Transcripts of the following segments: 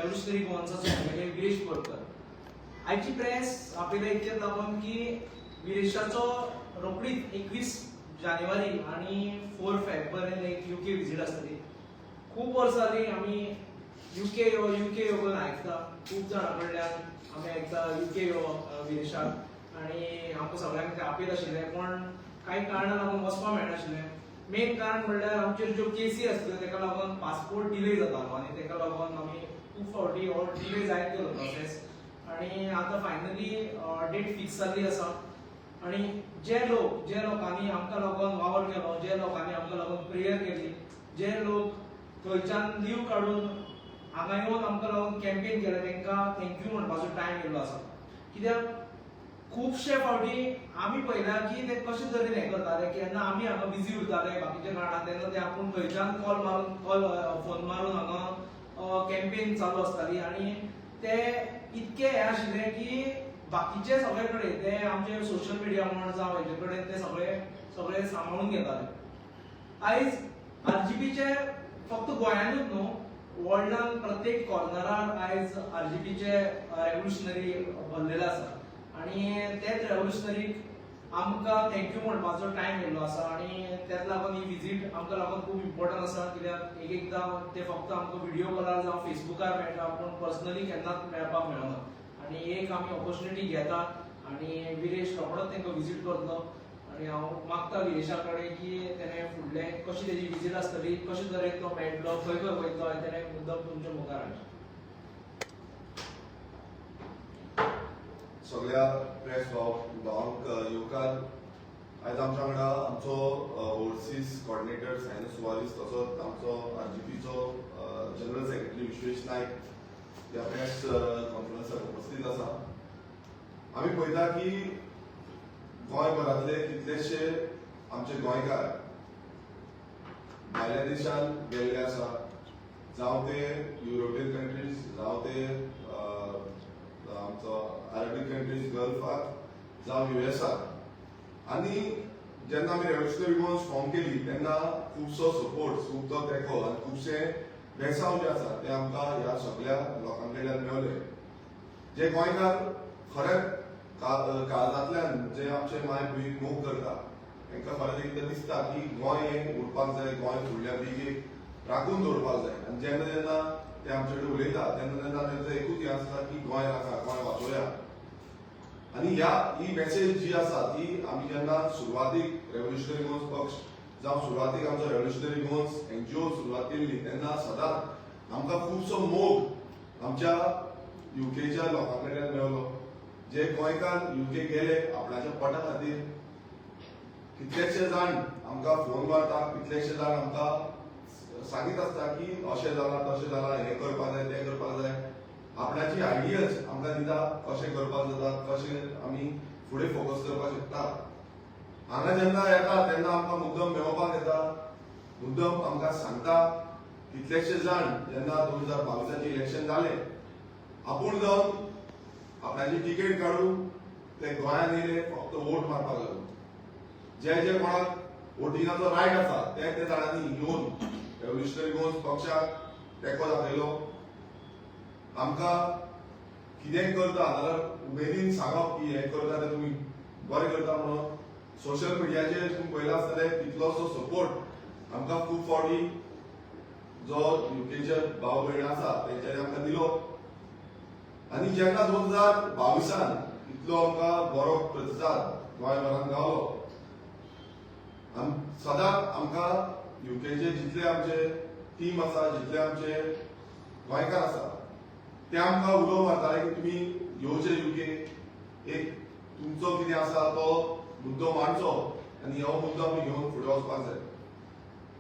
Revolutionary गोवन्साचो Viresh Borkar. आयची press आपल्याला इतकेच लागून की विरेशाचो रोखडीच 21 जानेवारी आणि 4 फेब्रुवारी एक यूके विजीट आसतली. खूप वर्सां जाली आमी यूके यो करून आयकता. खूप जाणां कडल्यान आमी आयकता यूके यो विदेशाक आनी आमकां सगळ्यांक ते आपील आशिल्लें पण कांय कारणां लागून वचपाक मेळनाशिल्लें. मेन कारण म्हणल्यार आमच्यो ज्यो केसी आसल्यो ताका लागून पासपोर्ट डिले जातालो आनी ताका लागून आमी खूब फावटी हो डिले जायत गेलो प्रोसेस. आनी आतां फायनली डेट फिक्स जाल्ली आसा. आनी जे लोकांनी आमकां लागून वावर केलो, जे लोकांनी आमकां लागून प्रेयर केली, जे लोक थंयच्यान लीव काडून हांगा येवन आमकां लागून कॅम्पेन केलें तांकां थँक्यू म्हणपाचो टायम येयल्लो आसा. कित्याक खुबशे फावटी आमी पळयला की ते कशे तरेन हें करताले, केन्ना आमी हांगा बिजी उरताले बाकीच्या कारणान तेन्ना ते आपूण थंयच्यान फोन मारून हांगा कॅम्पेन चालू आसताली आनी ते इतके हे आशिल्ले की बाकीचे सगळे कडेन ते आमचे सोशल मिडिया म्हण जावं हेजे कडेन ते सगळे सांबाळून घेताले. आयज आरजीपीचे फक्त गोंयानूच न्हू, वर्ल्डान प्रत्येक कॉर्नरार आयज आरजीपीचे रेव्होल्युशनरी भरलेले आसा आनी तेच रेव्होल्युशनरीक आमकां थँक्यू म्हणपाचो टायम येयल्लो आसा. आनी तेच लागून ही विजीट आमकां लागून खूब इम्पॉर्टंट आसा. कित्याक एकदां ते फक्त आमकां व्हिडिओ कॉलार जावं फेसबुकार मेळटा पूण पर्सनली केन्नाच मेळपाक मेळना. आनी एक आमी ऑपॉर्च्युनिटी घेता आनी विरेश रोखडोच तांकां विजीट करतलो. आनी हांव मागता विरेशा कडेन की तेणें फुडलें कशी तेजी विजीट आसतली, कशे तरेन तो मेळटलो, खंय खंय वयतलो हें तेणें मुद्दम तुमच्या मुखार हाडचें. सगळ्या प्रेस भावांक येवकार. आयज आमच्या वांगडा आमचो ओवरसीज कॉर्डिनेटर सायनस सुवारीस तसोच आमचो आरजीपीचो जनरल सेक्रेटरी विश्वेश नायक ह्या प्रेस कॉन्फरन्साक उपस्थित आसा. आमी पळयता की गोंयभरांतले कितलेशे आमचे गोंयकार भायल्या देशांत गेल्ले आसा, जावं ते युरोपियन कंट्रीज, जावं ते आमचो अरेबिक कंट्रीज गल्फाक, जावं युएसाक. आनी जेन्ना आमी रेव्होल्युशनरी गोवन्स फॉर्म केली तेन्ना खुबसो सपोर्ट, खुबसो तेंको आनी खुबशे बेसांव जे आसा ते आमकां ह्या सगळ्या लोकां कडल्यान मेळ्ळे. जे गोंयकार खरेंच काळजांतल्यान जे आमचे माय भूंयक मोग करता तांकां खरेंच एकदां दिसता की गोंय हें उरपाक जाय, गोंय फुडल्या पिळगेक राखून दवरपाक जाय. आनी जेन्ना जेन्ना ते आमचे कडेन उलयता तेन्ना तेन्ना तांचो एकूच हें आसता की गोंय राखा, गोंय वाचोवया. आनी ही मॅसेज जी आसा ती आमी जेन्ना सुरवातीक रेव्होल्युशनरी गोवन्स पक्ष जावं सुरवातीक आमचो रेव्होल्युशनरी गोवन्स एनजीओ सुरवात केल्ली तेन्ना सदांच आमकां खुबसो मोग आमच्या युकेच्या लोकां कडल्यान मेळ्ळो. जे गोंयकार युके गेले आपणाच्या पोटा खातीर. कितलेशे जाण आमकां फोन मारतात, कितलेशे जाण आमकां सांगीत आसता की अशें जालां तशें जालां, हें करपाक जाय तें करपाक जाय. आपणाची आयडियाज आमकां दिता कशें करपाक जाता, कशें आमी फुडें फोकस करपाक शकता. हांगा जेन्ना येता तेन्ना आमकां मुद्दम मेळोवपाक येता, मुद्दम आमकां सांगता. कितलेशे जाण जेन्ना 2022 इलेक्शन जालें आपूण जावन आपणाची तिकेट काडून ते गोंयांत येयले फक्त वोट मारपाक लागून. जे जे कोणाक वोटिंगाचो रायट आसा ते जाणांनी येवन रेव्होल्युशनरी गोवन्स पक्षाक तेंको दाखयलो. आमकां कितें करता जाल्यार उमेदीन सांगप की हें करता तें तुमी बरें करता म्हणून. सोशल मिडियाचेर तुमी पळयलां आसतलें कितलोसो सपोर्ट आमकां खूब फावटी जो युकेचे भाव भयण आसा तेंच्यांनी आमकां दिलो. आनी जेन्ना 2022 इतलो आमकां बरो प्रतिसाद गोंयभरांत गावलो, सदांच आमकां युकेचे जितले आमचे टीम आसा, जितले आमचे गोंयकार आसा ते आमकां उलो मारताले की तुमी येवचे युके, एक तुमचो कितें आसा तो मुद्दो मांडचो आनी हो मुद्दो आमी घेवन फुडें वचपाक जाय.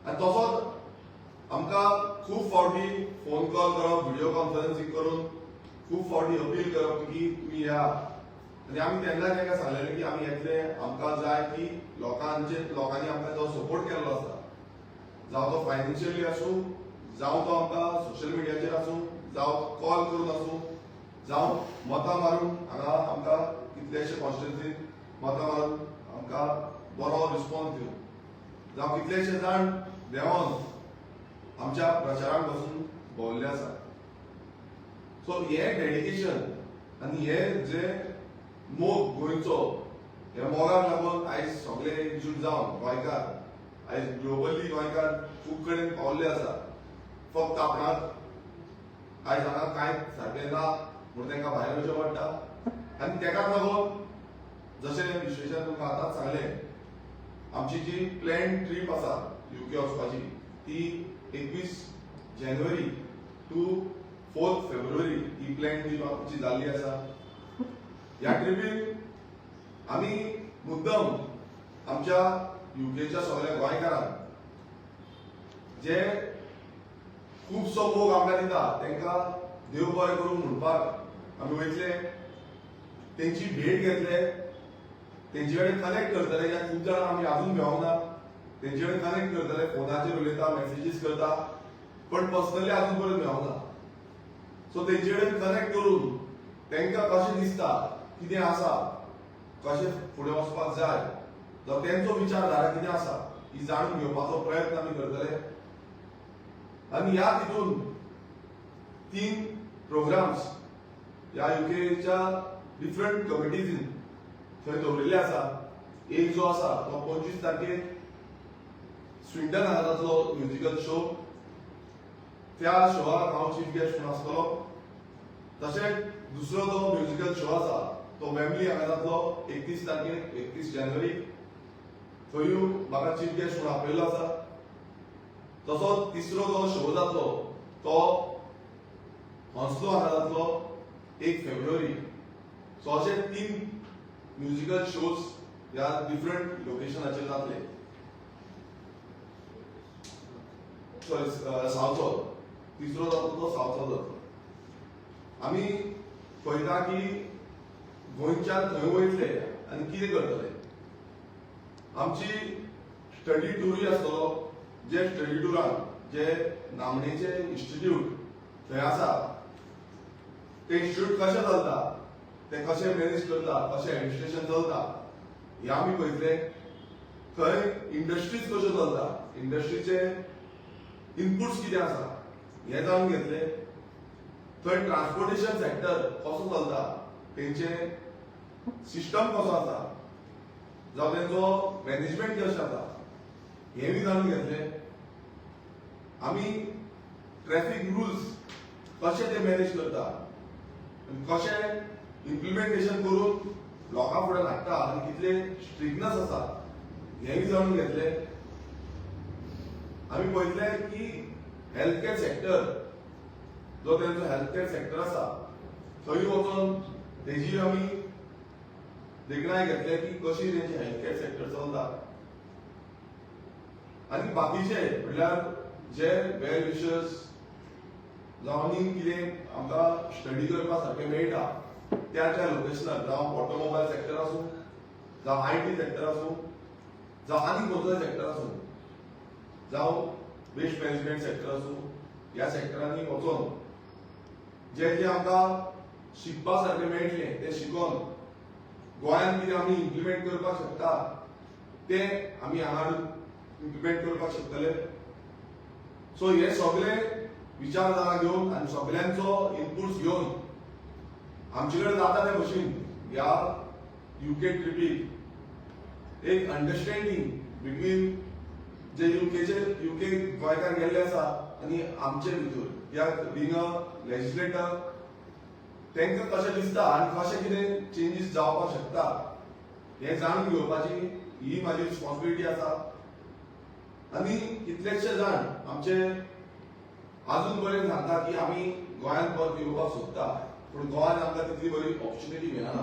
आनी तसोच आमकां खूब फावटी फोन कॉल करप, व्हिडिओ कॉन्फरन्सींग करून खूब फावटी अपील करप की तुमी या. आनी आमी तेन्ना तांकां सांगलेलें की आमी येतले, आमकां जाय की लोकांनी आमकां जो सपोर्ट केल्लो आसा, जावं तो फायनान्शियली आसूं, जावं तो आमकां सोशल मिडियाचेर आसूं, जावं कॉल करून आसूं, जावं मतां मारून हांगा आमकां कितलेशे कॉन्स्टिट्युएन्सींत मतां मारून आमकां बरो रिस्पॉन्स दिवन, जावं कितलेशे जाण देंवन आमच्या प्रचाराक बसून भोंवल्ले आसा. सो हे डेडिकेशन आनी हे जे मोग गोंयचो, ह्या मोगाक लागून आयज सगळे एकजूट जावन गोंयकार आयज ग्लोबली गोंयकार खूब कडेन पावल्ले आसा. फक्त आपणाक आयज हांगा कांय सारकें ना म्हणून तांकां भायर वचचें पडटा. आनी तेकाच लागून जशें विश्वेशान तुमकां आतांच सांगलें, आमची जी प्लॅन ट्रीप आसा UK वचपाची ती 21 जानेवारी टू 4 फेब्रुवारी ही प्लॅन ट्रीप आमची जाल्ली आसा. ह्या ट्रिपीक आमी मुद्दम आमच्या UKच्या सगळ्या गोंयकारांक जे खुबसो मोग आमकां दिता तांकां देव बरें करूं म्हणपाक आमी वयतले, तेंची भेट घेतले, तेंचे कडेन कनेक्ट करतले. कित्याक खूब जाणां आमी आजून मेळोंक ना. तेंचे कडेन कनेक्ट करतले, फोनाचेर उलयता, मॅसेजीस करता, पण पर्सनली आजून पर्यंत मेळोंक ना. सो तेंचे कडेन कनेक्ट करून तांकां कशें दिसता, कितें आसा, कशें फुडें वचपाक जाय, जावं तेंचो विचारधारा कितें आसा ही जाणून घेवपाचो प्रयत्न आमी करतले. आनी ह्या तितून 3 प्रोग्राम्स ह्या UKच्या डिफरंट कमिटीजीन थंय दवरिल्ले आसा. एक जो आसा तो 25 तारखेक स्विंटन हांगा जातलो म्युजिकल शो. त्या शोवाक हांव चीफ गेस्ट म्हणून आसतलो. तशेंच दुसरो जो म्युजिकल शो आसा तो वेम्बली हांगा जातलो 31 तारखेक 31 जानेवारी. थंय म्हाका चीफ गेस्ट म्हणून आपयल्लो आसा. तसोच तिसरो जो शो जातलो तो हॉन्स्लो हांगा जातलो 1 फेब्रुवारी. सो अशे 3 म्युजिकल शोज ह्या डिफरंट लोकेशनाचेर जातले. सॉरी सावथो तिसरो जातलो तो सावथो जातलो. आमी पळयता की गोंयच्यान थंय वयतले आनी कितें करतले. आमची स्टडी टूरूय आसतलो. जे स्टडी टुरान जे नामणेचे इन्स्टिट्यूट थंय आसा ते इन्स्टिट्यूट कशें चलता, ते कशें मॅनेज करता, कशें एडमिनिस्ट्रेशन चलता हे आमी पळयतले. थंय इंडस्ट्रीज कश्यो चलता, इंडस्ट्रीचे इनपुट्स कितें आसा हे जाणून घेतले. थंय ट्रान्सपोर्टेशन सेक्टर कसो चलता, तेंचे सिस्टम कसो आसा, जावं तेंचो मॅनेजमेंट कशें आसा हे बी जाणून घेतले. आमी ट्रॅफिक रुल्स कशे ते मॅनेज करता, कशें इम्प्लिमेंटेशन करून लोकां फुडें हाडटा आनी कितले स्ट्रिक्टनेस आसा हे बी जाणून घेतले. आमी पळयतले की हेल्थ केअर सेक्टर जो तेंचो हेल्थ केअर सेक्टर आसा थंय वचून तेजी आमी देखणाय घेतले की कशी तेंची हेल्थ केअर सेक्टर चलता. आनी बाकीचे म्हणल्यार जे वेल विशर्स जावं आनी कितें आमकां स्टडी करपा सारकें मेळटा त्या त्या लोकेशनार, जावं ऑटोमोबायल सेक्टर आसूं, जावं IT सेक्टर आसूं, जावं आनी खंयचोय सेक्टर आसूं, जावं वेस्ट मॅनेजमेंट सेक्टर आसूं, ह्या सेक्टरांनी वचून जे जे आमकां शिकपा सारकें मेळटलें ते शिकोन गोंयांत कितें आमी इम्प्लिमेंट करपाक शकता तें आमी हांगा इम्प्लिमेंट करपाक शकतले. सो हे सगळे विचारधारा घेवन आनी सगळ्यांचो इनपुट्स घेवन आमचे कडेन जाता ते भशेन ह्या UK ट्रिपीक एक अंडरस्टँडींग बिटवीन जे UK गोंयकार गेल्ले आसा आनी आमचे भितर या बींग अ लेजिस्लेटर तांकां कशें दिसता आनी कशें कितें चेंजीस जावपाक शकता हें जाणून घेवपाची ही म्हाजी रिस्पॉन्सिबिलिटी आसा. आनी कितलेशे जाण आमचे अजून पर्यंत सांगता की आमी गोंयांत परत येवपाक सोदता, पूण गोंयांत आमकां तितली बरी ऑपॉर्च्युनिटी मेळना.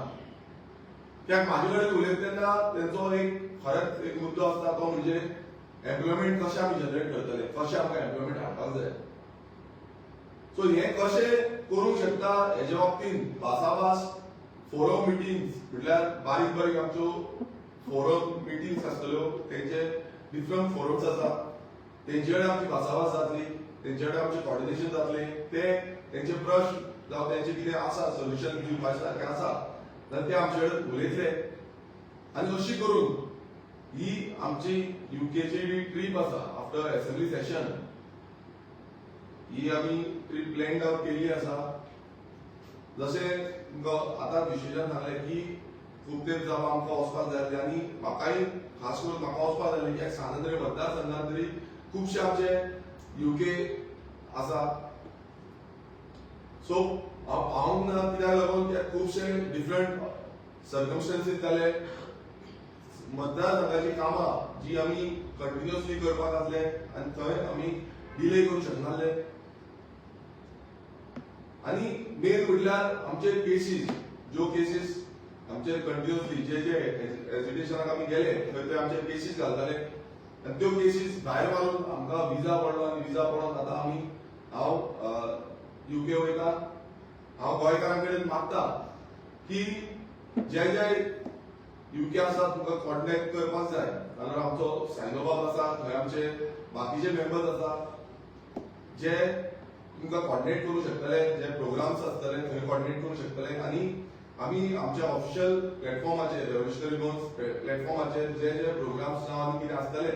कित्याक म्हाजे कडेन उलयता तेन्ना तेंचो एक खरेंच एक मुद्दो आसता तो म्हणजे एम्प्लॉयमेंट कशें आमी जनरेट करतले, कशें आमकां एम्प्लॉयमेंट हाडपाक जाय. सो हें कशें करूंक शकता हेजे बाबतींत भासाभास फोरम मिटिंग्स म्हटल्यार बारीक बारीक आमच्यो फोरम मिटिंग्स आसतल्यो, तेंचे डिफरंट फोरम्स आसा, तेंचे कडेन आमची भासाभास जातली, तेंचे कडेन आमचें कॉर्डिनेशन जातलें. तेंचे प्रश्न जावं तेंचे कितें आसा सोल्युशन दिवपाचें सारकें आसा जाल्यार ते आमचे कडेन उलयतले. आनी अशी करून ही आमची UKची ट्रीप आसा आफ्टर असेंब्ली सेशन ही आमी ट्रीप प्लॅन्ड आउट केल्ली आसा. जशें तुमकां आतां डिसिजन सांगलें की खूब तेंप जालो आमकां वचपाक जाय आसलें आनी म्हाकाय खास करून म्हाका वचपाक जाय कित्याक सांद्रे मतदारसंघात तरी खुबशे आमचे यूके आसा सो हांव ना कित्याक लागून कित्याक खुबशे डिफरंट सर्कमस्टन्सीस जाले मतदारसंघाची कामां जी आमी कंटिन्युअसली करपाक आसले आनी थंय आमी डिले करूंक शकनासले आनी मेन म्हटल्यार आमचे केसीस ज्यो केसीस आमचे कंटिन्युअसली जे जे एज्युकेशनाक आमी गेले थंय ते आमचे केसीस घालताले आनी त्यो केसीस भायर मारून आमकां विजा पडलो आनी विजा पडोन आतां आमी हांव यूके वयता हांव गोंयकारां कडेन मागता की जे जे यूके आसा तुमकां कॉन्टेक्ट करपाक जाय जाल्यार आमचो सायनोबाब आसा थंय आमचे बाकीचे मेंबर्स आसा जे तुमकां कॉर्डिनेट करूं शकतले जे प्रोग्राम्स आसतले थंय कॉर्डिनेट करूं शकतले आनी आमी आमच्या ऑफिशियल प्लॅटफॉर्माचेर रेव्होल्युशनरी गोन्स प्लॅटफॉर्माचेर जे जे प्रोग्राम्स जावं आनी कितें आसतले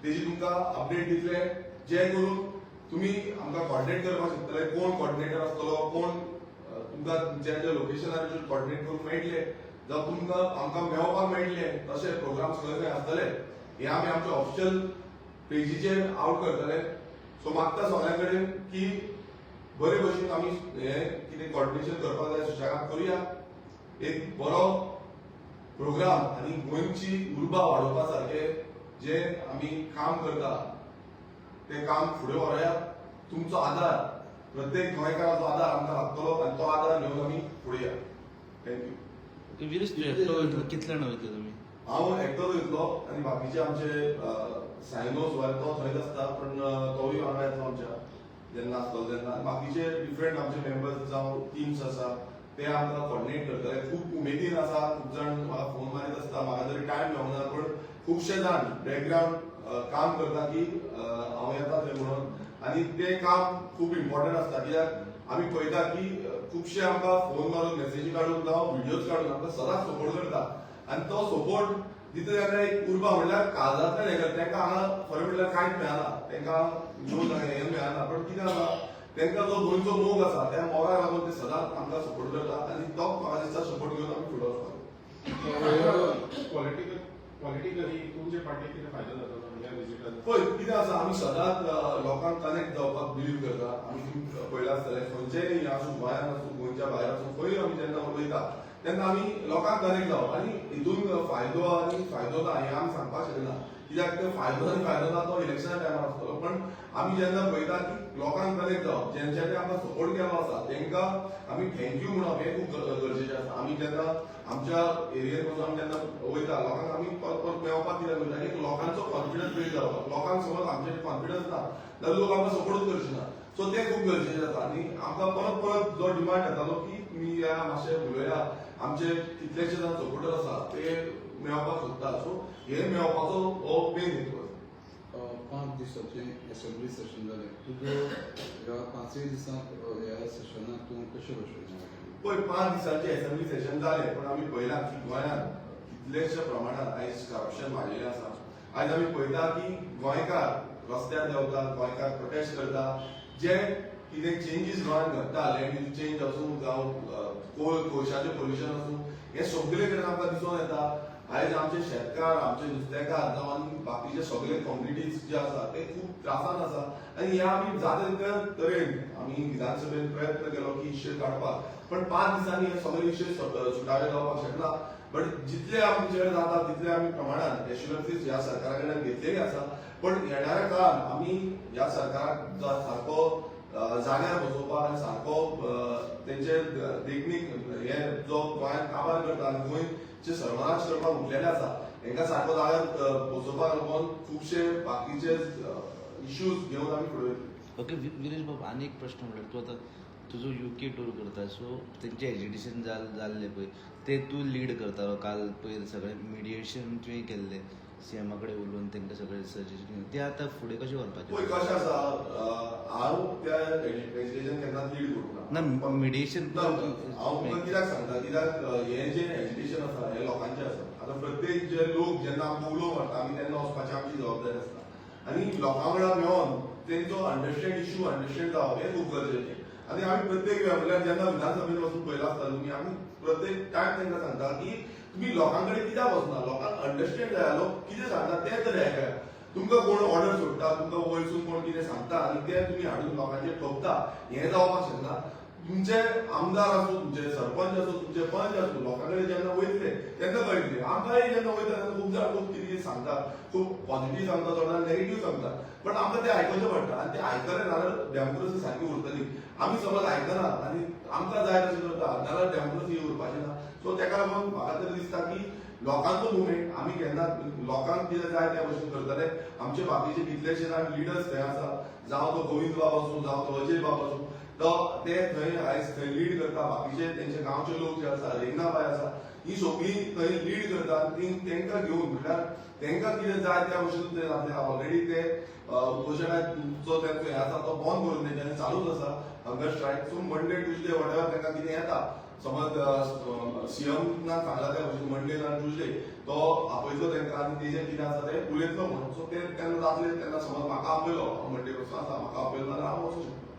तेजी तुमकां अपडेट दितले जे करून तुमी आमकां कॉर्डिनेट करपाक शकतले कोण कॉर्डिनेटर आसतलो कोण तुमकां जे जे लोकेशनार कॉर्डिनेट करूंक मेळटले जावं तुमकां आमकां मेळपाक मेळटले तशे प्रोग्राम्स खंय खंय आसतले हे आमी आमच्या ऑफिशियल पेजीचेर आउट करतले सो मागता सगळ्यां कडेन की बरे भशेन आमी हे कितें कॉर्डिनेशन करपाक जाय सुशेगाद करुया एक बरो प्रोग्राम आनी गोंयची उर्बा वाडोवपा सारखे जे आमी काम करता ते काम फुडें व्हरया तुमचो आदार प्रत्येक गोंयकाराचो आदार आमकां लागतलो आनी तो आदार घेवन आमी फुडें या थँक्यू विरेश तूं एकटो वयतलो कितले जाण वयतले तुमी हांव एकटोच वयतलो आनी बाकीचे आमचे सायनोस वा तो थंयच आसता पण तोय वांगडा येतलो आमच्या जेन्ना आसतलो तेन्ना बाकीचे डिफरंट आमचे मेंबर्स जावं टीम्स आसा ते आमकां कॉर्डिनेट करतले खूब उमेदीन आसा खूब जाण म्हाका फोन मारीत आसता म्हाका तरी टायम मेळना पण खुबशे जाण बॅकग्रावंड काम करता की हांव येता थंय म्हणून आनी ते काम खूब इम्पॉर्टंट आसता कित्याक आमी पळयता की खुबशे आमकां फोन मारून मेसेजी काडून जावं व्हिडियोज काडून आमकां सदांच सपोर्ट करता आनी तो सपोर्ट दिता तेन्ना एक उर्बा म्हणल्यार काळजांतल्यान हें करता तांकां हांगा खरें म्हणल्यार कांयच मेळना तांकां न्यूज हें मेळना पण कितें आसा तांकां जो गोंयचो मोग आसा त्या मोगाक लागून ते सदांच आमकां सपोर्ट करता आनी तो म्हाका दिसता सपोर्ट घेवन आमी फुडें वचपाक पॉलिटिकली तुमचे पार्टीक कितें फायदो जाता ह्या विजिटान पळय कितें आसा आमी सदांच लोकांक कनेक्ट जावपाक बिलीव करता आमी तुमी पळयलां आसतलें खंयचेय आसूं गोंयांत आसूं गोंयच्या भायर आसूं खंय आमी जेन्ना वयता तेन्ना आमी लोकांक कनेक्ट जावप आनी हितून फायदो आनी फायदो ना हें आमी सांगपाक शकना कित्याक तो फायदो आनी फायदो ना तो इलेक्शना टायमार आसतलो पण आमी जेन्ना पळयता की लोकांक कनेक्ट जावप जेंच्यांनी आमकां सपोर्ट केलो आसा तांकां आमी थँक्यू म्हणप हें खूब गरजेचें आसा आमी जेन्ना आमच्या एरियेन वचून आमी जेन्ना वयता लोकांक आमी परत परत मेळपाक कित्याक वयता एक लोकांचो कॉन्फिडन्स बिल्ड जावप लोकांक समज आमचेर कॉन्फिडन्स ना जाल्यार लोक आमकां सपोर्ट करचे ना सो तें खूब गरजेचें आसा आनी आमकां परत परत जो डिमांड येतालो की तुमी या मातशें उलया आमचे कितलेशे जाण सपोर्टर आसा ते मेळपाक सोदता सो हे मेळपाचो हो मेन हेतू आसा 5 दिसांचे असेंब्ली सेशन जालें तुजो ह्या 5 दिसांक ह्या सेशनाक तूं कशें बसयलें पळय 5 दिसांचें असेंब्ली सेशन जालें पण आमी पळयलां की गोंयांत कितलेशे प्रमाणात आयज करप्शन वाडिल्लें आसा आयज आमी पळयता की गोंयकार रस्त्यार देंवता गोंयकार प्रोटेस्ट करता जे कितें चेंजीस गोंयांत घडटा लँड यूज चेंज आसूं जावं कोळशाचें पोल्युशन आसूं हे सगळे कडेन आमकां दिसून येता आयज आमचे शेतकार आमचे नुस्तेकार जावं आनी बाकीचे सगळे कम्युनिटीज जे आसा ते खूब त्रासान आसा आनी हे आमी जाता तितल्या तरेन आमी विधानसभेन प्रयत्न केलो की इशू काडपाक पण 5 दिसांनी हे सगळे इशू सुटावे जावपाक शकना बट जितले आमचे कडेन जाता तितले आमी प्रमाणात एश्युरन्सीस ह्या सरकारा कडल्यान घेतलेली आसा पण येणाऱ्या काळान आमी ह्या सरकाराक सारको जाग्यार बसोवपाक आनी सारको तेंचे देखणीक हे जो गोंयांत काबार करता आनी गोंयचे सर्वनाश करपाक उठलेले आसा हांकां सारको जाग्यार बसोवपाक लागून खुबशे बाकीचे इश्यूज घेवन आमी फुडें वयतले ओके विरेश बाबा आनी एक प्रश्न म्हणल्यार तूं आतां तुजो यूके टूर करता सो तेंचे एजिटेशन जाल्लें पळय ते तूं लीड करतालो काल पळय सगळें मिडिएशन तुवें केल्लें सीएमा कडेन उलोवन तांकां सगळें सजेशन ते आतां फुडें कशें व्हरपाचें पळय कशें आसा हांव त्या एजिटेशन केन्नाच लीड करूंक ना मिडिएशन हांव तुमकां कित्याक सांगता कित्याक हें जें एजिटेशन आसा हें लोकांचें आसा आतां प्रत्येक जे लोक जेन्ना आमकां उलोवंक व्हरता आमी तेन्ना वचपाची आमची जबाबदारी आसता आनी लोकां वांगडा मेळोन तेंचो अंडरस्टँड इशू अंडरस्टँड जावप हें खूब गरजेचें आनी आमी प्रत्येक वेळा म्हणल्यार जेन्ना विधानसभेन वचून पयला आसता तुमी आमी प्रत्येक टायम तांकां सांगता की तुम्ही लोकांकडे कित्याक वचना, लोकांक अंडरस्टँड जाय, लोक कितें सांगता तें तरी आयकया. तुमकां कोण ऑर्डर सोडटा, तुमकां वयरसून कोण कितें सांगता आनी तें तुमी हाडून लोकांचेर ठोकता, हें जावपाक शकना. तुमचे आमदार आसूं, तुमचे सरपंच आसूं, तुमचे पंच आसूं, लोकांकडे जेन्ना वयतले तेन्ना कळटलें. आमकांय जेन्ना वयता तेन्ना खूब जाण लोक कितें कितें सांगता, खूब पॉझिटिव्ह सांगता, थोडे जाण नेगेटिव्ह सांगता, बट आमकां तें आयकचें पडटा आनी तें आयकलें जाल्यार डेमोक्रेसी सारकी उरतली. आमी समज आयकना आनी आमकां जाय तशें करता जाल्यार डेमोक्रेसी उरपाची ना. सो तेका लागून म्हाका तरी दिसता की लोकांचो मुवमेंट आमी केन्ना लोकांक कितें जाय त्या भशेन करतले. आमचे बाकीचे कितलेशे जाण लिडर्स थंय आसा, जावं तो गोविंद बाब आसूं, जावं तो अजय बाब आसूं, तो ते थंय आयज थंय लीड करता. बाकीचे तेंचे गांवचे लोक जे आसा, रेंगनाबाय आसा, ही सगळीं थंय लीड करता. तेंकां घेवन म्हटल्यार तेंकां कितें जाय त्या भशेन ते जातले. ऑलरेडी ते उपोशणाचो तेंचो हें आसा तो बंद करून तेंच्यांनी चालूच आसा hunger strike. So Monday Tuesday whatever तेंकां कितें येता, समज सीएमनान सांगला त्या भशेन मंडे ना ट्युजडे तो आपयतलो तेंकां आनी तेजें कितें आसा तें उलयतलो म्हणून. सो ते तेन्ना जातले तेन्ना समज म्हाका आपयलो मंडे पासून आसा, म्हाका आपयलो जाल्यार हांव वचूं शकता.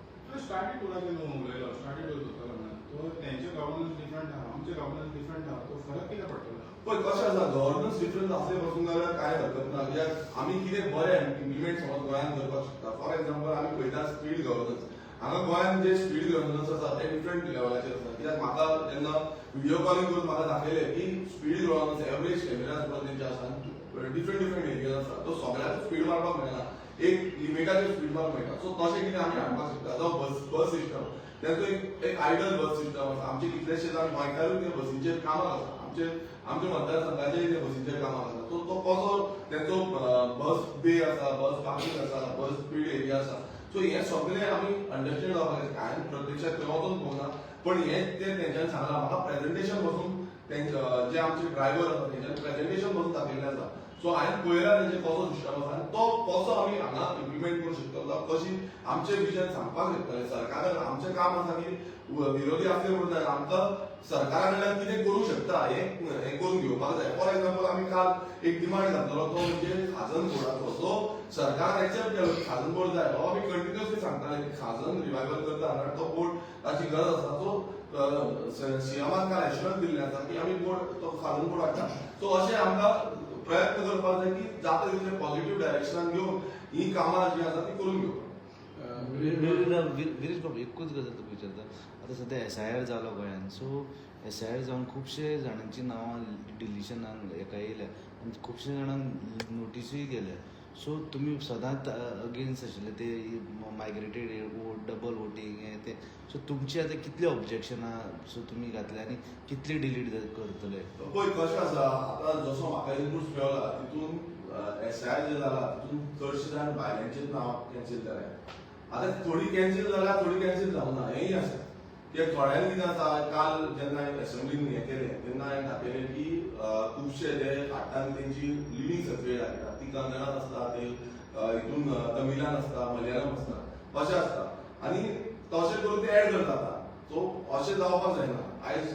स्टार्टेड कोणाचे न्हू उलयलो, स्टार्टेड करतलो म्हणून तो तेंचे गव्हर्नन्स डिफरंट आहा, आमचे गव्हर्नन्स डिफरंट आहा, तो फरक कित्याक पडटलो? पण कशें आसा, गव्हर्नन्स डिफरन्स असले पासून जाल्यार कांय हरकत ना. कित्याक आमी कितें बरें इम्प्लिमेंट समज गोंयांत करपाक शकता. फॉर एक्झाम्पल आमी पळयता स्पीड गव्हर्नन्स. हांगा गोंयांत जे स्पीड गव्हर्नन्स आसा ते डिफरंट लेवलाचेर आसा. कित्याक म्हाका जेन्ना व्हिडिओ कॉलिंग करून म्हाका दाखयलें की स्पीड गव्हर्नन्स एवरेज कॅमेराज पळय तेंचे आसा डिफरंट डिफरंट एरियाज आसा. तो सगळ्याक स्पीड मारपाक मेळना, एक लिमिटाचेर स्पीड मारपाक मेळटा. सो तशें कितें आमी हाडपाक शकता. जावं बस सिस्टम, तेंचो एक आयडल बस सिस्टम आसा. आमचे कितलेशे जाण गोंयकारूय ते बसींचेर कामाक आसा. आमचे मतदारसंघाचेय ते बसींचेर कामाक आसा. तो कसो तेंचो बस बे आसा, बस पार्किंग आसा, बस स्पीड एरिया आसा. सो हें सगळें आमी अंडरस्टँड जावपाक जाय. हांवें प्रत्यक्षात थंय वचून पळोवना, पण हें ते तेंच्यांनी सांगलां म्हाका. प्रेझेंटेशन बसून जे आमचे ड्रायव्हर आसा तेंच्यांनी प्रेझेंटेशन बसून दाखयल्लें आसा. सो हांवें पळयला तेंचे कसो सिस्टम आसा आनी तो कसो आमी हांगा इम्प्लिमेंट करूं शकतलो, जावं कशी आमचें विजन सांगपाक शकतले. सरकारान आमचें काम आसा की विरोधी असले म्हणून जायना, आमकां सरकारा कडल्यान कितें करूं शकता हें करून घेवपाक जाय. फॉर एक्झाम्पल आमी काल एक डिमांड घातलो तो म्हणजे खाजन बोर्डाचो. सो सरकारान एक्सेप्ट केलो की खाजन बोर्ड जाय. हो आमी कंटिन्युअसली सांगताले की खाजन रिवायवल करता जाल्यार तो बोर्ड ताची गरज आसा. सो सीएमान काल एश्युरन्स दिल्लें आसा की आमी बोर्ड तो खाजन बोर्ड हाडटा. सो अशें आमकां प्रयत्न करपाक जाय की जाता तितले पॉझिटिव्ह डायरेक्शनान घेवन ही कामां जी आसा ती करून घेवपाक. विरेश बाबू एकूच गजाल तुका विचारता. आतां सध्या SIR जालो गोंयांत. सो SIR जावन खुबशे जाणांची नांवां डिलिशनान हेका येयल्या आनी खुबशे जाणांक नोटिसूय गेल्या. सो तुमी सदांच अगेन्स्ट आशिल्ले ते मायग्रेटेड वोट, डबल वोटींग हें तें. सो तुमची आतां कितली ऑब्जेक्शनां सो तुमी घातले आनी कितली डिलीट करतले? पळय कशें आसा, आतां जसो म्हाका इनपुट्स मेळला तितून SIR जे जाला तितून चडशे जाण भायल्यांचेच नांव कॅन्सील जाले. आतां थोडी कॅन्सील जाल्या, थोडी कॅन्सील जावना, हेंय आसा. कित्याक थोड्यांक कितें आसा, काल जेन्ना एसेंब्लीन हें केलें तेन्ना हांवें दाखयलें की खुबशे जे हाडटात तेंची लिव्हिंग सर्टिफिकेट दाखयता. ती कन्नडान आसता, ती हितून तमिलान आसता, मलयाळम आसता, अशें आसता. आनी तशें करून ते एड करतात. सो अशें जावपाक जायना. आयज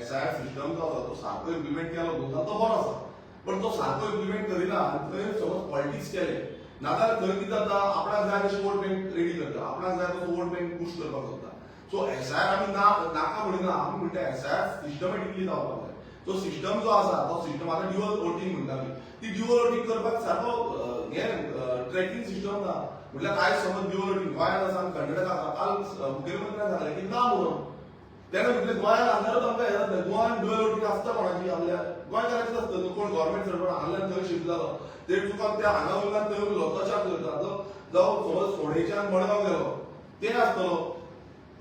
SIR सिस्टम जो आसा तो सारको इम्प्लिमेंट केलो जाल्यार तो बरो आसा. पण तो सारको इम्प्लिमेंट करिना आनी थंय समज पॉलिटिक्स केले नाजाल्यार थंय कितें जाता, आपणाक जाय तशें वोट बँक रेडी करता, आपणाक जाय तसो वोट बँक पुश करपाक सोदता. सो SIR आमी नाका म्हणिना, आमी म्हणटा SIR सिस्टमॅटिकली जावपाक जाय. तो सिस्टम जो आसा तो सिस्टम आतां ड्युअल वोटींग म्हणटा आमी. ती ड्युअल वोटींग करपाक सारको हें ट्रॅकिंग सिस्टम ना. म्हटल्यार आयज समज ड्युअल वोटींग गोंयांत आसा आनी कर्नाटकाक आसा. काल मुखेलमंत्र्यान सांगलें की ना म्हणून. तेन्ना म्हटलें गोंयांत आसल्यारूच आमकां हें जातलें. गोंयांत ड्युअल वोटींग आसता कोणाची, आपल्या गोंयकारांचीच आसता. कोण गव्हर्मेंट सर्वंट हांगाल्यान थंय शिफ्ट जालो ते चुकून त्या हांगा उरल्यान थंय उरलो तशाच करता. जावं समज फोंडेच्यान मडगांव गेलो ते आसतलो,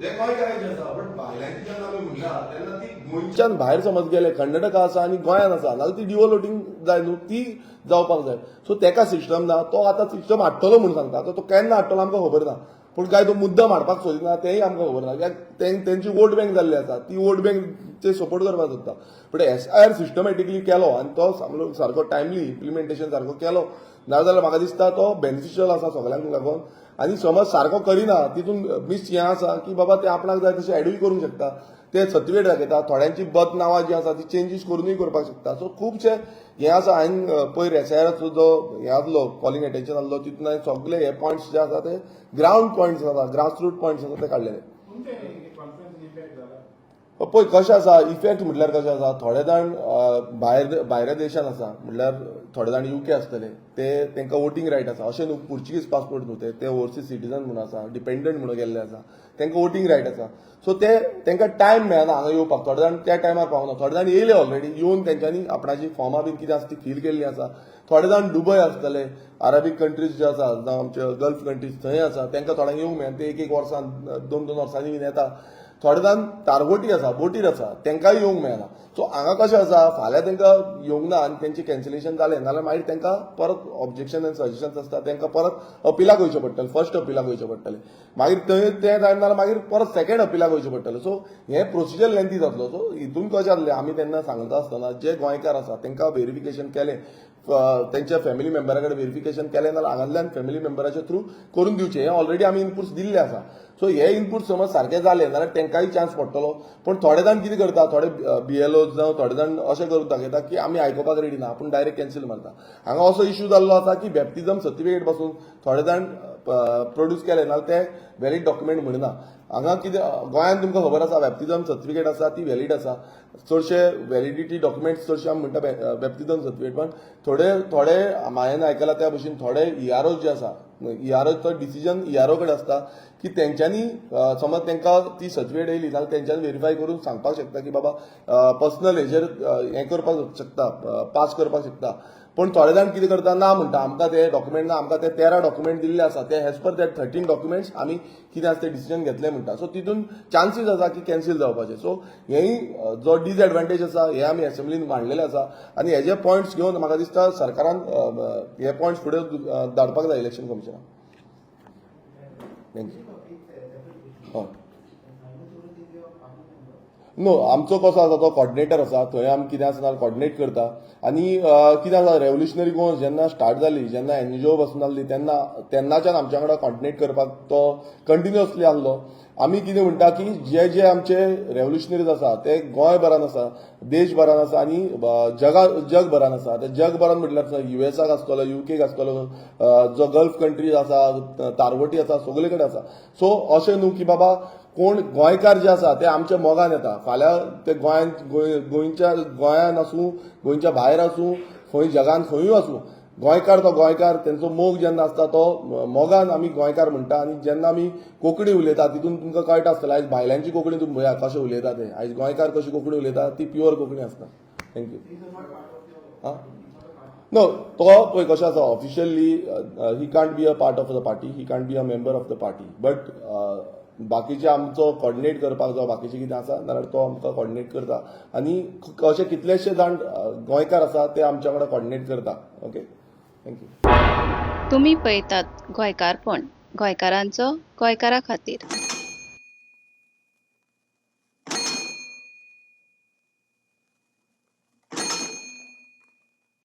ते गोंयकारांचें आसा. बट भायल्यांची जेन्ना आमी म्हणटा तेन्ना ती गोंयच्यान भायर समज गेले, कर्नाटका आसा आनी गोंयांत आसा जाल्यार ती ड्युअल वोटींग जाय न्हू, ती जावपाक जाय. सो तेका सिस्टम ना. तो आतां सिस्टम हाडटलो म्हणून सांगता. तो केन्ना हाडटलो आमकां खबर ना. पूण काय तो मुद्दम हाडपाक सोदिना तेंय आमकां खबर ना. कित्याक तेंची वोट बँक जाल्ली आसा, ती वोट बँकचे सपोर्ट करपाक सोदता. बट SIR सिस्टमॅटिकली केलो आनी तो सारको टायमली इम्प्लिमेंटेशन सारको केलो नाजाल्यार म्हाका दिसता तो बेनिफिशियल आसा सगळ्यांक लागून. आनी समज सारको करिना तितून मिस हें आसा की बाबा ते आपणाक जाय तशें एडूय करूंक शकता. ते सर्टिफिकेट दाखयता. थोड्यांची बद नांवां जी आसा ती चेंजीस करूनय करपाक शकता. सो खुबशे हें आसा. हांवें पयर एसआयआराचो जो हें आसलो कॉलिंग अटेन्शन आसलो तितून हांवें सगळे हे पॉयंट्स जे आसा ते ग्रावंड पॉयंट्स आसा, ग्रासरूट पॉयंट्स आसा ते काडलेले. पळय कशें आसा, इफेक्ट म्हटल्यार कशें आसा, थोडे जाण भायल्या देशांत आसा, म्हटल्यार थोडे जाण UK आसतले, ते तांकां वोटींग रायट आसा. अशें न्हू पोर्चुगीज पासपोर्ट न्हू ते ओवरसीज सिटीजन म्हणून आसा, डिपेंडंट म्हणून गेल्ले आसा, तांकां वोटींग रायट आसा. सो ते तांकां टायम मेळना हांगा येवपाक. थोडे जाण त्या टायमार पावना, थोडे जाण येयले ऑलरेडी, येवन तेंच्यांनी आपणाची फॉर्मां बीन कितें आसा ती फील केल्ली आसा. थोडे जाण दुबय आसतले, अरेबीक कंट्रीज जे आसा जावं आमचे गल्फ कंट्रीज थंय आसा, तांकां थोड्यांक येवंक मेळना, ते एक वर्सान 2-2 वर्सांनी बीन येता. थोडे जाण तारगोटी आसा, बोटीर आसा, तांकांय येवंक मेळना. सो हांगा कशें आसा, फाल्यां तांकां येवंक ना आनी तेंचें कॅन्सलेशन जालें जाल्यार मागीर तांकां परत ऑब्जेक्शन एंड सजेशन्स आसता, तांकां परत अपिलाक वयचें पडटलें, फर्स्ट अपिलाक वयचें पडटलें. मागीर थंय तें जायना जाल्यार मागीर परत सेकंड अपिलाक वयचें पडटलें. सो हें प्रोसिजर लेंथी जातलो. सो हितून कशें जातलें, आमी तेन्ना सांगता आसतना जे गोंयकार आसा तांकां व्हेरिफिकेशन केलें, तेंच्या फॅमिली मेंबरा कडेन व्हेरिफिकेशन केलें जाल्यार हांगांतल्यान फॅमिली मेंबराच्या थ्रू करून दिवचें. हें ऑलरेडी आमी इनपुट्स दिल्ले आसा. सो हे इनपूट समज सारके जाले जाल्यार तांकांय चान्स पडटलो. पण थोडे जाण कितें करता, थोडे BLOs जावं थोडे जाण अशें करून दाखयता की आमी आयकोपाक रेडी ना, आपूण डायरेक्ट कॅन्सील मारता. हांगा असो इश्यू जाल्लो आसा की बॅप्टिझम सर्टिफिकेट पासून थोडे जाण प्रोड्यूस केले नाल्यार ते व्हॅलीड डॉक्युमेंट म्हणना. हांगा कितें गोंयांत तुमकां खबर आसा बॅप्टिझम सर्टिफिकेट आसा ती व्हॅलीड आसा. चडशे व्हॅलिडिटी डॉक्युमेंट्स चडशे आमी म्हणटा बॅप्टिझम सर्टिफिकेट. पण थोडे हांवें आयकलां त्या भशेन थोडे EROs जे आसा, EROचो डिसिजन ERO कडेन आसता की तेंच्यांनी समज तांकां ती सर्टिफिकेट येयली जाल्यार तेंच्यांनी व्हेरीफाय करून सांगपाक शकता की बाबा पर्सनल हेजेर हें करपाक शकता, पास करपाक शकता. पण थोडे जाण कितें करता, ना म्हणटा आमकां ते डॉक्युमेंट ना, आमकां ते 13 डॉक्युमेंट दिल्ले आसा, ते एज पर दॅट 13 डॉक्युमेंट्स आमी कितें आसा ते डिसिजन घेतलें म्हणटा. सो तितून चान्सीस आसा की कॅन्सील जावपाचे. सो हेंय जो डिसएडवांटेज आसा हे आमी एसेंब्लीन मांडलेले आसा. आनी हेजे पॉयंट्स घेवन म्हाका दिसता सरकारान हे पॉयंट्स फुडें धाडपाक जाय इलेक्शन कमिशनाक. थँक्यू. हय नो, आमचो कसो आसा तो कॉर्डिनेटर आसा, थंय आमी कितें आसा जाल्यार कॉर्डिनेट करता. आनी कितें आसा, रेव्होल्युशनरी गोवन्स जेन्ना स्टार्ट जाली, जेन्ना NGO पासून जाल्ली तेन्नाच्यान आमच्या वांगडा कॉर्डिनेट करपाक तो कंटिन्युअसली आसलो. आमी कितें म्हणटा की जे आमचे रेव्होल्युशनरीज आसा ते गोंयभरान आसा, देशभरान आसा आनी जगभरान आसा. ते जगभरान म्हटल्यार USAक आसतलो, UKक आसतलो, जो गल्फ कंट्रीज आसा, तारवटी आसा, सगळे कडेन आसा. सो अशें न्हू की बाबा कोण गोंयकार जे आसा ते आमच्या मोगान येता, फाल्यां ते गोंयान आसूं, गोंयच्या भायर आसूं, खंय जगान खंयूय आसूं, गोंयकार तो गोंयकार, तेंचो मोग जेन्ना आसता तो मोगान आमी गोंयकार म्हणटा. आनी जेन्ना आमी कोंकणी उलयता तितून तुमकां कळटा आसतलें, आयज भायल्यांची कोंकणी तुमी पळया कशें उलयता ते. आयज गोंयकार कशी कोंकणी उलयता ती प्युअर कोंकणी आसता. थँक्यू. नो, तो पळय कशें आसा, officially he can't be a part of the party, he can't be a member of the party. But बाकीचे आमचो कॉर्डिनेट करपाक जावं बाकीचे कितें आसा जाल्यार तो आमकां कॉर्डिनेट करता. आनी अशे कितलेशे जाण गोंयकार आसा ते आमच्या वांगडा कॉर्डिनेट करता. Okay, thank you. तुम्ही पळयतात गोंयकारपण, गोंयकारांचो गोंयकारा खातीर.